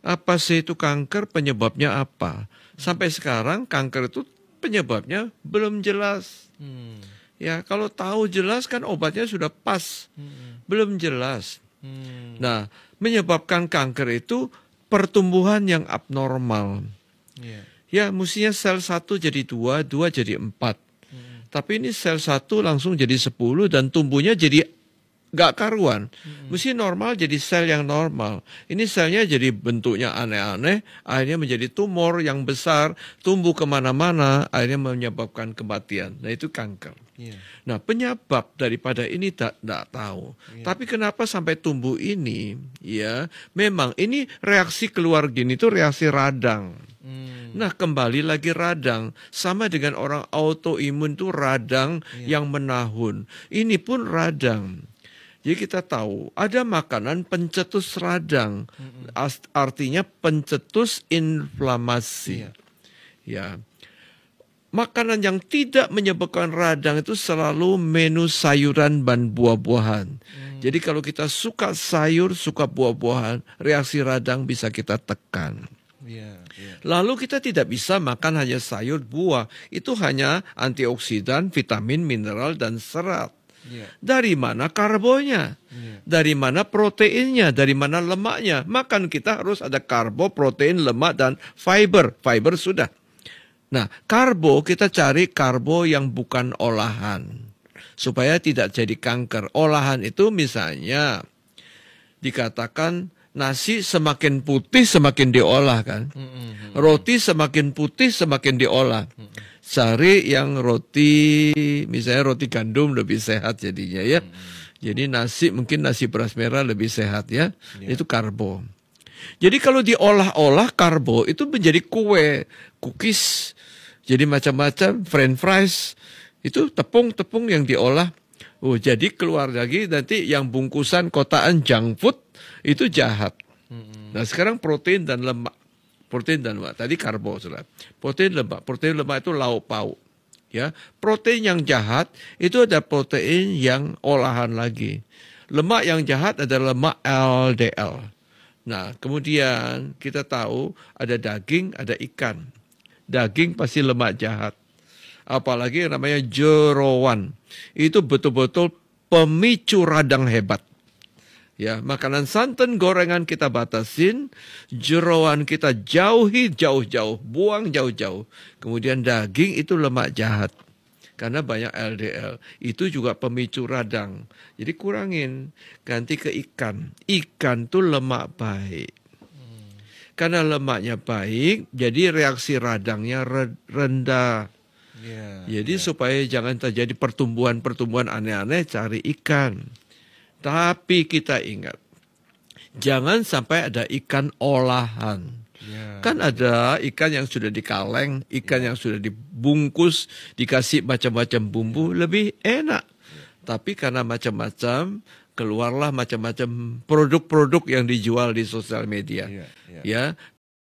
Apa sih itu kanker, penyebabnya apa? Sampai sekarang kanker itu penyebabnya belum jelas. Ya, kalau tahu jelas kan obatnya sudah pas. Belum jelas. Nah, menyebabkan kanker itu pertumbuhan yang abnormal. Ya, mestinya sel 1 jadi 2, 2 jadi 4. Tapi ini sel 1 langsung jadi 10 dan tumbuhnya jadi nggak karuan. Mesti normal jadi sel yang normal. Ini selnya jadi bentuknya aneh-aneh, akhirnya menjadi tumor yang besar, tumbuh kemana-mana, akhirnya menyebabkan kematian. Nah, itu kanker. Nah, penyebab daripada ini tidak tahu. Tapi kenapa sampai tumbuh ini? Ya, memang ini reaksi keluar gini itu reaksi radang. Nah, kembali lagi radang. Sama dengan orang autoimun itu radang yang menahun. Ini pun radang. Jadi kita tahu ada makanan pencetus radang. Artinya pencetus inflamasi. Ya. Makanan yang tidak menyebabkan radang itu selalu menu sayuran dan buah-buahan. Jadi kalau kita suka sayur, suka buah-buahan, reaksi radang bisa kita tekan. Lalu kita tidak bisa makan hanya sayur, buah. Itu hanya antioksidan, vitamin, mineral, dan serat. Dari mana karbonya? Dari mana proteinnya? Dari mana lemaknya? Makan kita harus ada karbo, protein, lemak, dan fiber. Fiber sudah. Nah, karbo kita cari karbo yang bukan olahan. Supaya tidak jadi kanker. Olahan itu misalnya dikatakan nasi semakin putih semakin diolah kan. Roti semakin putih semakin diolah. Cari yang roti, misalnya roti gandum lebih sehat jadinya ya. Jadi nasi mungkin nasi beras merah lebih sehat ya. Itu karbo. Jadi kalau diolah-olah karbo itu menjadi kue, cookies, jadi macam-macam, french fries, itu tepung-tepung yang diolah. Oh, jadi keluar lagi nanti yang bungkusan kotaan junk food itu jahat. Nah, sekarang protein dan lemak. Protein dan lemak. Tadi karbo, saudara. Protein lemak itu lauk pauk. Ya, protein yang jahat itu ada protein yang olahan lagi. Lemak yang jahat adalah lemak LDL. Nah, kemudian kita tahu ada daging, ada ikan. Daging pasti lemak jahat. Apalagi yang namanya jeroan. Itu betul-betul pemicu radang hebat. Ya, makanan santan gorengan kita batasin, jeroan kita jauhi jauh-jauh, buang jauh-jauh. Kemudian daging itu lemak jahat. Karena banyak LDL. Itu juga pemicu radang. Jadi kurangin, ganti ke ikan. Ikan tuh lemak baik. Karena lemaknya baik, jadi reaksi radangnya rendah. Jadi supaya jangan terjadi pertumbuhan-pertumbuhan aneh-aneh, cari ikan. Tapi kita ingat, jangan sampai ada ikan olahan. Kan ada ikan yang sudah dikaleng, ikan yang sudah dibungkus, dikasih macam-macam bumbu, lebih enak. Tapi karena macam-macam, keluarlah macam-macam produk-produk yang dijual di sosial media. Ya,